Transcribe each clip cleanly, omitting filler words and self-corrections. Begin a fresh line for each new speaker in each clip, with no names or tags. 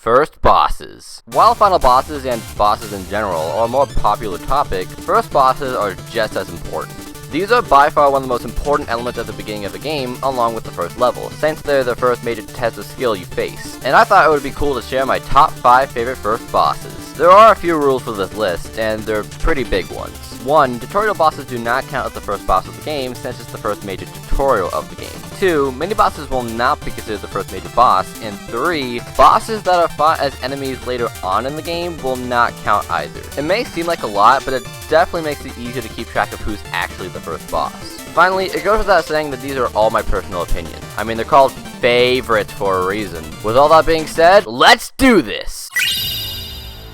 First bosses. While final bosses and bosses in general are a more popular topic, first bosses are just as important. These are by far one of the most important elements at the beginning of the game, along with the first level, since they're the first major test of skill you face. And I thought it would be cool to share my top 5 favorite first bosses. There are a few rules for this list, and they're pretty big ones. 1. Tutorial bosses do not count as the first boss of the game, since it's the first major tutorial of the game. 2. Mini bosses will not be considered the first major boss. And 3. Bosses that are fought as enemies later on in the game will not count either. It may seem like a lot, but it definitely makes it easier to keep track of who's actually the first boss. Finally, it goes without saying that these are all my personal opinions. I mean, they're called favorites for a reason. With all that being said, let's do this!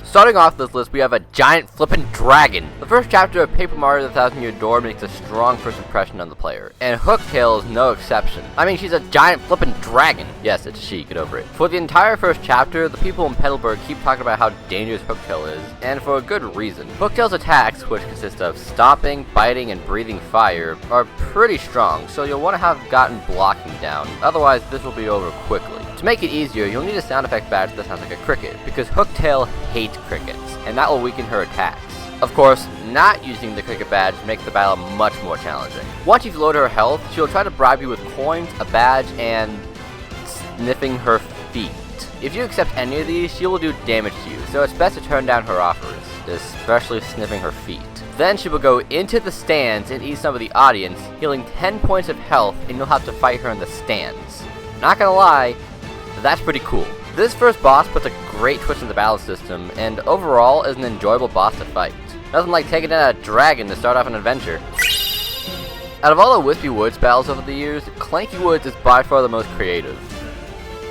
Starting off this list, we have a giant flippin' dragon. The first chapter of Paper Mario the Thousand Year Door makes a strong first impression on the player, and Hooktail is no exception. I mean, she's a giant flippin' dragon. Yes, it's she, get over it. For the entire first chapter, the people in Petalburg keep talking about how dangerous Hooktail is, and for a good reason. Hooktail's attacks, which consist of stomping, biting, and breathing fire, are pretty strong, so you'll want to have gotten blocking down, otherwise this will be over quickly. To make it easier, you'll need a sound effect badge that sounds like a cricket, because Hooktail hates crickets, and that will weaken her attacks. Of course, not using the cricket badge makes the battle much more challenging. Once you've lowered her health, she'll try to bribe you with coins, a badge, and sniffing her feet. If you accept any of these, she will do damage to you, so it's best to turn down her offers, especially sniffing her feet. Then she will go into the stands and eat some of the audience, healing 10 points of health, and you'll have to fight her in the stands. Not gonna lie, that's pretty cool. This first boss puts a great twist in the battle system, and overall is an enjoyable boss to fight. Nothing like taking down a dragon to start off an adventure. Out of all the Wispy Woods battles over the years, Clanky Woods is by far the most creative.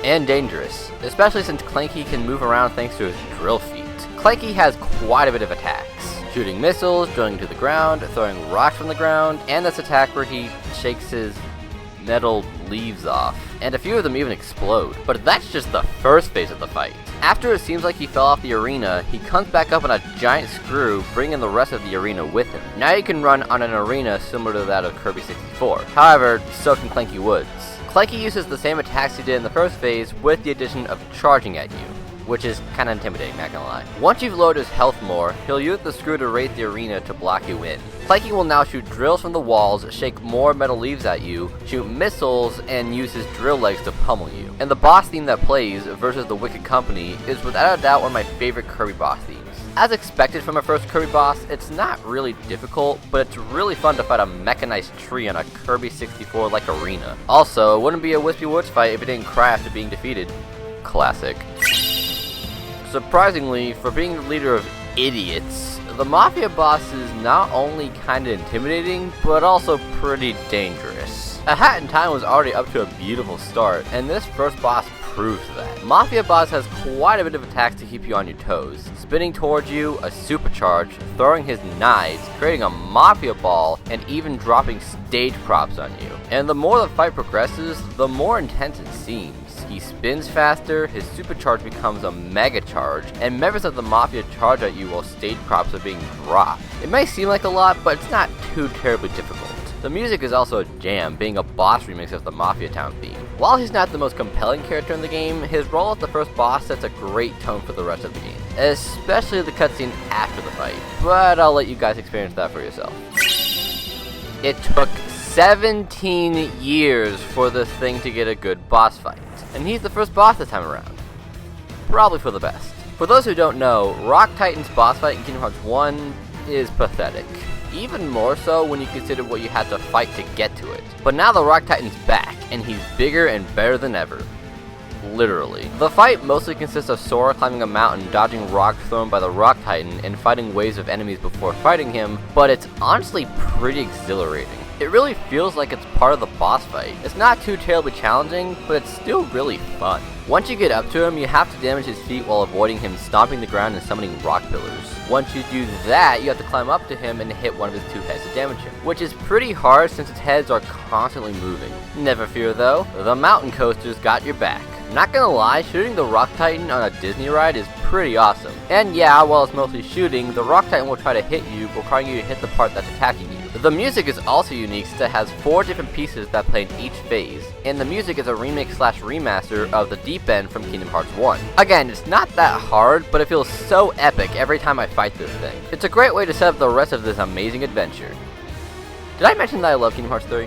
And dangerous, especially since Clanky can move around thanks to his drill feet. Clanky has quite a bit of attacks, shooting missiles, drilling to the ground, throwing rocks from the ground, and this attack where he shakes his metal leaves off, and a few of them even explode. But that's just the first phase of the fight. After it seems like he fell off the arena, he comes back up on a giant screw, bringing the rest of the arena with him. Now you can run on an arena similar to that of Kirby 64. However, so can Clanky Woods. Clanky uses the same attacks he did in the first phase with the addition of charging at you, which is kinda intimidating, not gonna lie. Once you've lowered his health more, he'll use the screw to raise the arena to block you in. Clanky will now shoot drills from the walls, shake more metal leaves at you, shoot missiles, and use his drill legs to pummel you. And the boss theme that plays, versus the Wicked Company, is without a doubt one of my favorite Kirby boss themes. As expected from a first Kirby boss, it's not really difficult, but it's really fun to fight a mechanized tree on a Kirby 64-like arena. Also, it wouldn't be a Wispy Woods fight if it didn't cry after being defeated. Classic. Surprisingly, for being the leader of idiots, the Mafia Boss is not only kinda intimidating, but also pretty dangerous. A Hat in Time was already up to a beautiful start, and this first boss proves that. Mafia Boss has quite a bit of attacks to keep you on your toes, spinning towards you, a supercharge, throwing his knives, creating a Mafia Ball, and even dropping stage props on you. And the more the fight progresses, the more intense it seems. He spins faster, his supercharge becomes a mega charge, and members of the Mafia charge at you while stage props are being dropped. It may seem like a lot, but it's not too terribly difficult. The music is also a jam, being a boss remix of the Mafia Town theme. While he's not the most compelling character in the game, his role as the first boss sets a great tone for the rest of the game, especially the cutscene after the fight, but I'll let you guys experience that for yourself. It took 17 years for this thing to get a good boss fight, and he's the first boss this time around. Probably for the best. For those who don't know, Rock Titan's boss fight in Kingdom Hearts 1 is pathetic. Even more so when you consider what you had to fight to get to it. But now the Rock Titan's back, and he's bigger and better than ever. Literally. The fight mostly consists of Sora climbing a mountain, dodging rocks thrown by the Rock Titan, and fighting waves of enemies before fighting him, but it's honestly pretty exhilarating. It really feels like it's part of the boss fight. It's not too terribly challenging, but it's still really fun. Once you get up to him, you have to damage his feet while avoiding him stomping the ground and summoning rock pillars. Once you do that, you have to climb up to him and hit one of his two heads to damage him, which is pretty hard since its heads are constantly moving. Never fear though, the mountain coasters got your back. Not gonna lie, shooting the Rock Titan on a Disney ride is pretty awesome. And yeah, while it's mostly shooting, the Rock Titan will try to hit you, requiring you to hit the part that's attacking you. The music is also unique since it has 4 different pieces that play in each phase, and the music is a remix / remaster of the Deep End from Kingdom Hearts 1. Again, it's not that hard, but it feels so epic every time I fight this thing. It's a great way to set up the rest of this amazing adventure. Did I mention that I love Kingdom Hearts 3?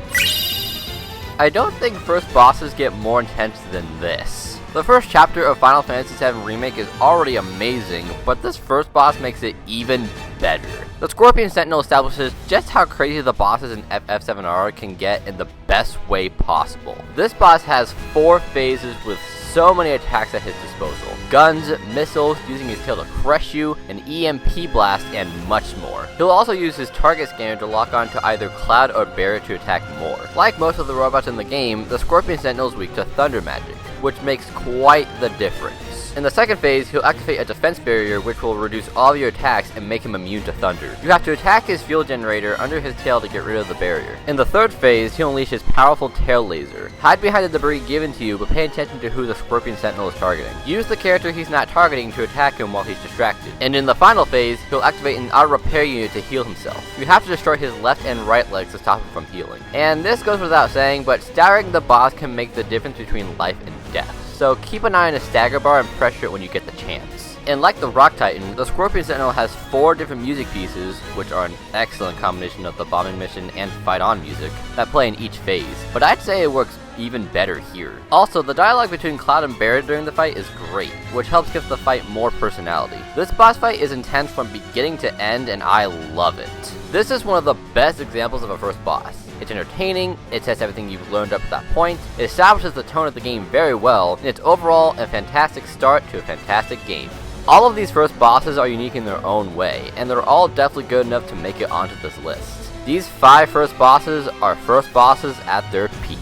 I don't think first bosses get more intense than this. The first chapter of Final Fantasy VII Remake is already amazing, but this first boss makes it even better. The Scorpion Sentinel establishes just how crazy the bosses in FF7 can get in the best way possible. This boss has 4 phases with so many attacks at his disposal. Guns, missiles, using his tail to crush you, an EMP blast, and much more. He'll also use his target scanner to lock on to either Cloud or Barrier to attack more. Like most of the robots in the game, the Scorpion Sentinel is weak to thunder magic, which makes quite the difference. In the second phase, he'll activate a defense barrier which will reduce all of your attacks and make him immune to thunder. You have to attack his fuel generator under his tail to get rid of the barrier. In the third phase, he'll unleash his powerful tail laser. Hide behind the debris given to you, but pay attention to who the Scorpion Sentinel is targeting. Use the character he's not targeting to attack him while he's distracted. And in the final phase, he'll activate an auto repair unit to heal himself. You have to destroy his left and right legs to stop him from healing. And this goes without saying, but staggering the boss can make the difference between life and death. So keep an eye on his stagger bar and pressure it when you get the chance. And like the Rock Titan, the Scorpion Sentinel has 4 different music pieces, which are an excellent combination of the bombing mission and fight on music, that play in each phase, but I'd say it works even better here. Also, the dialogue between Cloud and Barret during the fight is great, which helps give the fight more personality. This boss fight is intense from beginning to end, and I love it. This is one of the best examples of a first boss. It's entertaining, it tests everything you've learned up to that point, it establishes the tone of the game very well, and it's overall a fantastic start to a fantastic game. All of these first bosses are unique in their own way, and they're all definitely good enough to make it onto this list. These 5 first bosses are first bosses at their peak.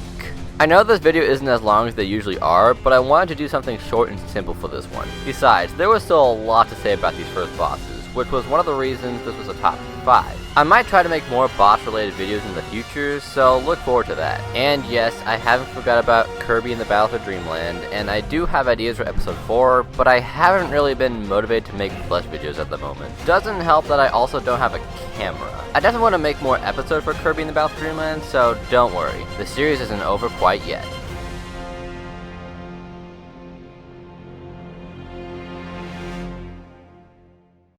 I know this video isn't as long as they usually are, but I wanted to do something short and simple for this one. Besides, there was still a lot to say about these first bosses, which was one of the reasons this was a top 5. I might try to make more boss related videos in the future, so look forward to that. And yes, I haven't forgot about Kirby and the Battle for Dreamland, and I do have ideas for episode 4, but I haven't really been motivated to make flesh videos at the moment. Doesn't help that I also don't have a camera. I definitely want to make more episodes for Kirby and the Battle for Dreamland, so don't worry, the series isn't over quite yet.